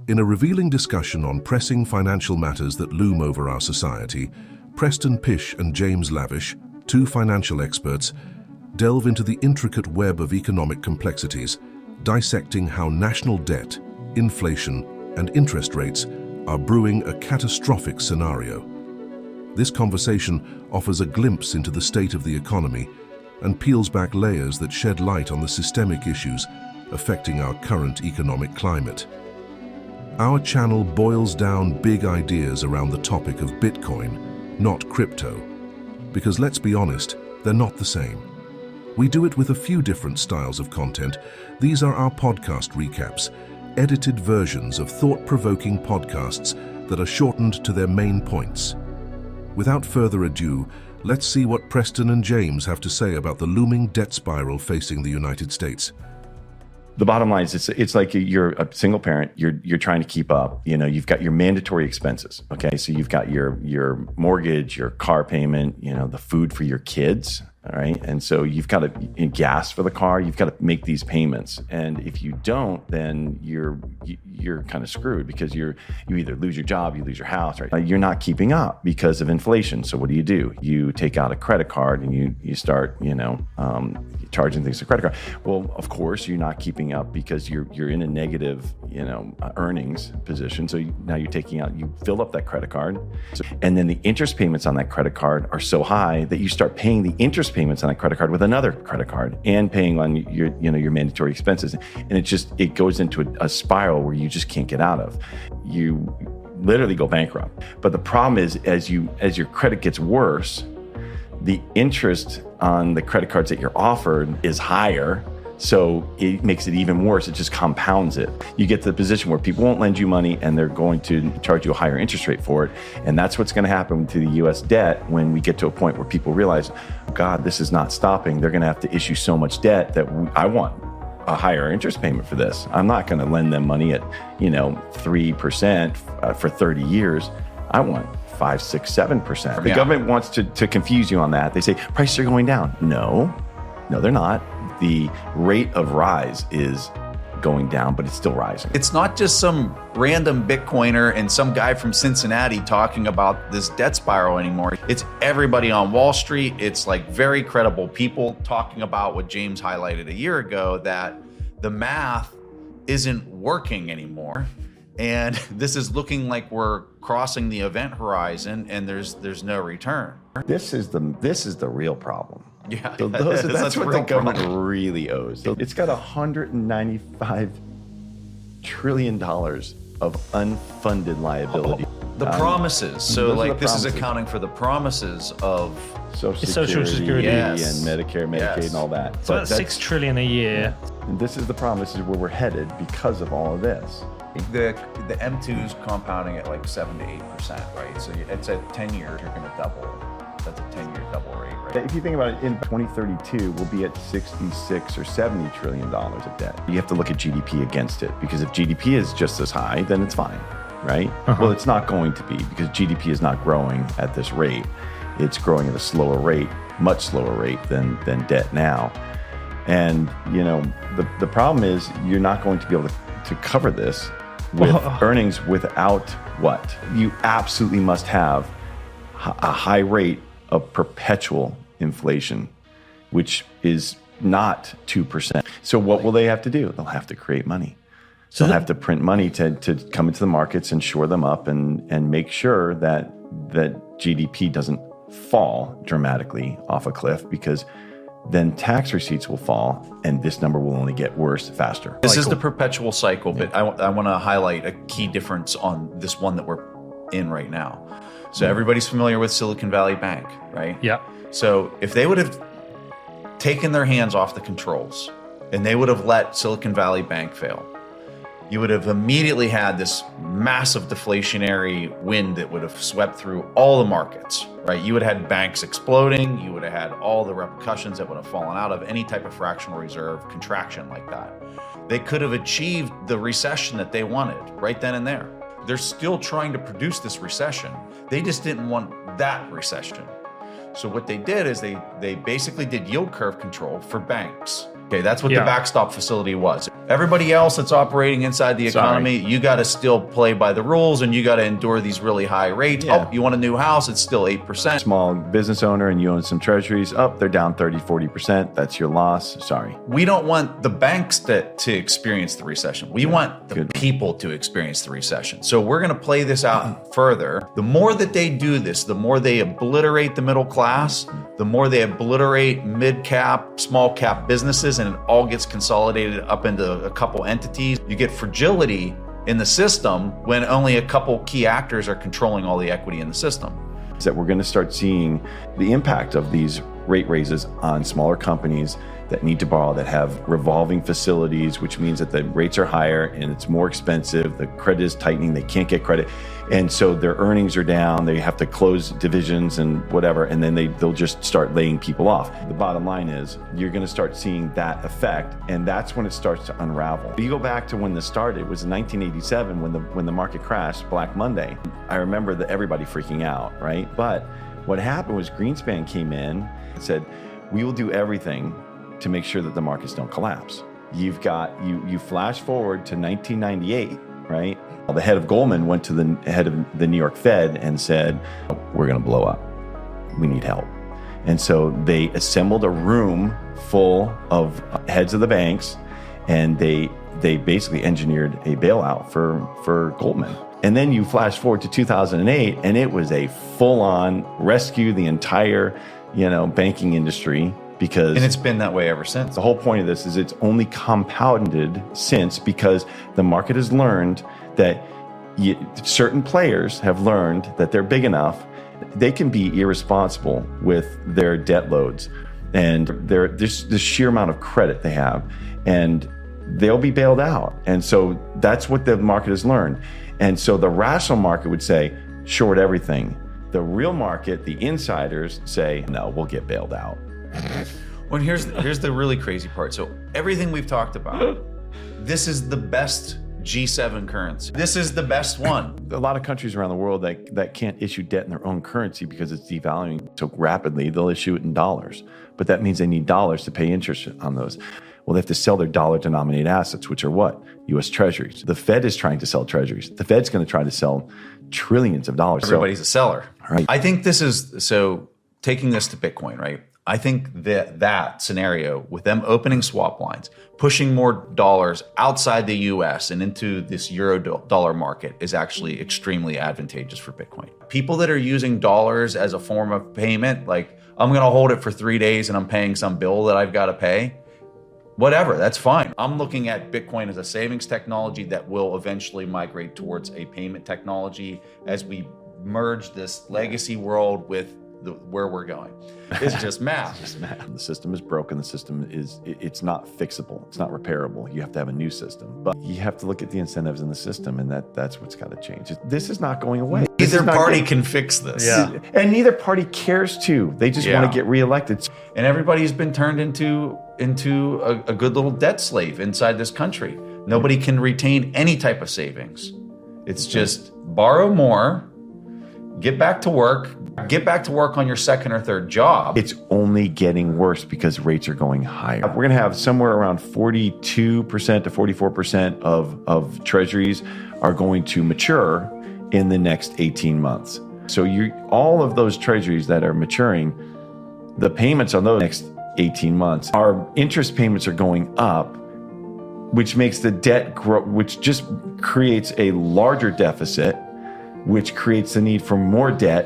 In a revealing discussion on pressing financial matters that loom over our society, Preston Pysh and James Lavish, two financial experts, delve into the intricate web of economic complexities, dissecting how national debt, inflation, and interest rates are brewing a catastrophic scenario. This conversation offers a glimpse into the state of the economy and peels back layers that shed light on the systemic issues affecting our current economic climate. Our channel boils down big ideas around the topic of Bitcoin, not crypto, because let's be honest, they're not the same. We do it with a few different styles of content. These are our podcast recaps, edited versions of thought-provoking podcasts that are shortened to their main points. Without further ado, let's see what Preston and James have to say about the looming debt spiral facing the United States. The bottom line is it's like you're a single parent, you're trying to keep up. You know, you've got your mandatory expenses. Okay. So you've got your mortgage, your car payment, you know, the food for your kids. All right. And so you've got to gas for the car, you've got to make these payments. And if you don't, then you're kind of screwed because you either lose your job, you lose your house, right? You're not keeping up because of inflation. So what do? You take out a credit card and you start, charging things to credit card. Well, of course, you're not keeping up because you're in a negative, earnings position. So now you fill up that credit card. And then the interest payments on that credit card are so high that you start paying the interest payments on that credit card with another credit card and paying on your mandatory expenses. And it goes into a spiral where you just can't get out of. You literally go bankrupt. But the problem is as your credit gets worse, the interest on the credit cards that you're offered is higher. So it makes it even worse. It just compounds it. You get to the position where people won't lend you money and they're going to charge you a higher interest rate for it. And that's what's going to happen to the US debt when we get to a point where people realize, God, this is not stopping. They're going to have to issue so much debt that I want a higher interest payment for this. I'm not going to lend them money at, 3% for 30 years. I want 5, 6, 7%. The government wants to confuse you on that. They say prices are going down. No, they're not. The rate of rise is going down, but it's still rising. It's not just some random Bitcoiner and some guy from Cincinnati talking about this debt spiral anymore. It's everybody on Wall Street. It's like very credible people talking about what James highlighted a year ago, that the math isn't working anymore. And this is looking like we're crossing the event horizon and there's no return. This is the real problem. Yeah, so that's what the government really owes. So it's got $195 trillion of unfunded liability. The promises. So this is accounting for the promises of Social Security and Medicare, Medicaid, and all that. It's about $6 trillion a year. And this is the promise, is where we're headed because of all of this. The M2 is compounding at like 7 to 8%, right? So it's at 10 years, you're going to double. That's a 10-year double rate, right? If you think about it, in 2032, we'll be at 66 or $70 trillion of debt. You have to look at GDP against it, because if GDP is just as high, then it's fine, right? Well, it's not going to be, because GDP is not growing at this rate. It's growing at a slower rate, much slower rate than debt now. And, the problem is you're not going to be able to cover this with earnings without what? You absolutely must have a high rate of perpetual inflation, which is not 2%. So what will they have to do? They'll have to create money. So they'll have to print money to come into the markets and shore them up and make sure that GDP doesn't fall dramatically off a cliff, because then tax receipts will fall and this number will only get worse faster. This is the perpetual cycle, but I want to highlight a key difference on this one that we're in right now. So everybody's familiar with Silicon Valley Bank, right? Yeah. So if they would have taken their hands off the controls and they would have let Silicon Valley Bank fail, you would have immediately had this massive deflationary wind that would have swept through all the markets, right? You would have had banks exploding. You would have had all the repercussions that would have fallen out of any type of fractional reserve contraction like that. They could have achieved the recession that they wanted right then and there. They're still trying to produce this recession. They just didn't want that recession. So what they did is they basically did yield curve control for banks. Okay, that's what the backstop facility was. Everybody else that's operating inside the economy, you got to still play by the rules and you got to endure these really high rates. Yeah. Oh, you want a new house? It's still 8%. Small business owner and you own some treasuries, they're down 30, 40%. That's your loss. Sorry. We don't want the banks to experience the recession. We want the people to experience the recession. So we're going to play this out further. The more that they do this, the more they obliterate the middle class, the more they obliterate mid-cap, small-cap businesses, and it all gets consolidated up into a couple entities. You get fragility in the system when only a couple key actors are controlling all the equity in the system. Is that we're going to start seeing the impact of these rate raises on smaller companies that need to borrow, that have revolving facilities, which means that the rates are higher and it's more expensive. The credit is tightening. They can't get credit. And so their earnings are down. They have to close divisions and whatever. And then they'll just start laying people off. The bottom line is you're going to start seeing that effect. And that's when it starts to unravel. You go back to when this started. It was in 1987 when the market crashed, Black Monday. I remember everybody freaking out, right? But what happened was Greenspan came in and said, we will do everything to make sure that the markets don't collapse. You flash forward to 1998, right? The head of Goldman went to the head of the New York Fed and said, we're going to blow up. We need help. And so they assembled a room full of heads of the banks, and they basically engineered a bailout for Goldman. And then you flash forward to 2008, and it was a full-on rescue the entire, banking industry. And it's been that way ever since. The whole point of this is it's only compounded since, because the market has learned that certain players have learned that they're big enough, they can be irresponsible with their debt loads and there's the sheer amount of credit they have, and they'll be bailed out. And so that's what the market has learned. And so the rational market would say, short everything. The real market, the insiders, say, no, we'll get bailed out. Well, here's the really crazy part. So everything we've talked about, this is the best G7 currency. This is the best one. A lot of countries around the world that can't issue debt in their own currency because it's devaluing so rapidly, they'll issue it in dollars. But that means they need dollars to pay interest on those. Well, they have to sell their dollar-denominated assets, which are what? U.S. Treasuries. The Fed is trying to sell Treasuries. The Fed's going to try to sell trillions of dollars. Everybody's a seller. Right. I think this is, so taking this to Bitcoin, right? I think that scenario with them opening swap lines, pushing more dollars outside the US and into this euro dollar market is actually extremely advantageous for Bitcoin. People that are using dollars as a form of payment, like I'm going to hold it for 3 days and I'm paying some bill that I've got to pay, whatever, that's fine. I'm looking at Bitcoin as a savings technology that will eventually migrate towards a payment technology as we merge this legacy world with where we're going. It's just math. It's just math. The system is broken. The system it's not fixable. It's not repairable. You have to have a new system. But you have to look at the incentives in the system, and that's what's got to change. This is not going away. Neither party can fix this. Yeah. And neither party cares to. They just want to get reelected. And everybody's been turned into a good little debt slave inside this country. Nobody can retain any type of savings. It's just borrow more, get back to work on your second or third job. It's only getting worse because rates are going higher. We're going to have somewhere around 42% to 44% of treasuries are going to mature in the next 18 months. So all of those treasuries that are maturing, the payments on those next 18 months, our interest payments are going up, which makes the debt grow, which just creates a larger deficit, which creates the need for more debt,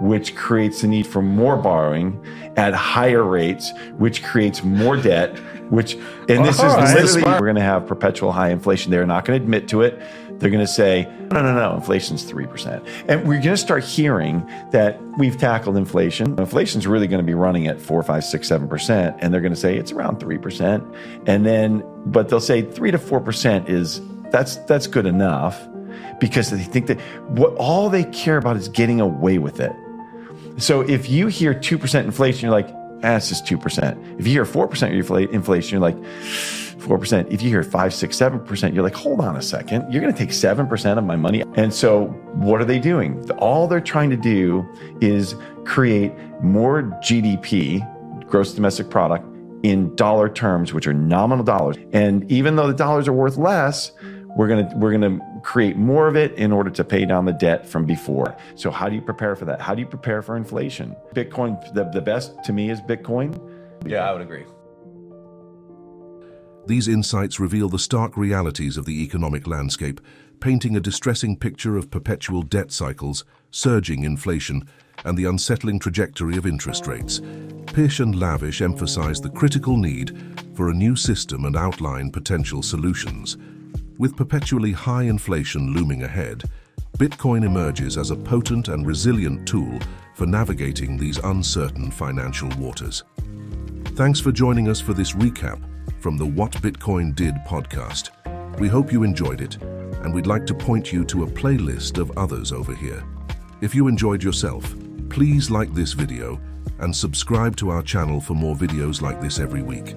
which creates the need for more borrowing at higher rates, which creates more debt, we're going to have perpetual high inflation. They're not going to admit to it. They're going to say, no, inflation's 3%. And we're going to start hearing that we've tackled inflation. Inflation's really going to be running at 4, 5, 6, 7%. And they're going to say it's around 3%. But they'll say 3 to 4% that's good enough, because they think that all they care about is getting away with it. So if you hear 2% inflation, you're like, it's just 2%. If you hear 4% inflation, you're like, 4%. If you hear 5, 6, 7%, you're like, hold on a second. You're going to take 7% of my money. And so what are they doing? All they're trying to do is create more GDP, gross domestic product, in dollar terms, which are nominal dollars. And even though the dollars are worth less, we're gonna create more of it in order to pay down the debt from before. So how do you prepare for that? How do you prepare for inflation? Bitcoin, the best to me is Bitcoin. Yeah, I would agree. These insights reveal the stark realities of the economic landscape, painting a distressing picture of perpetual debt cycles, surging inflation, and the unsettling trajectory of interest rates. Pysh and Lavish emphasize the critical need for a new system and outline potential solutions. With perpetually high inflation looming ahead, Bitcoin emerges as a potent and resilient tool for navigating these uncertain financial waters. Thanks for joining us for this recap from the What Bitcoin Did podcast. We hope you enjoyed it, and we'd like to point you to a playlist of others over here. If you enjoyed yourself, please like this video and subscribe to our channel for more videos like this every week.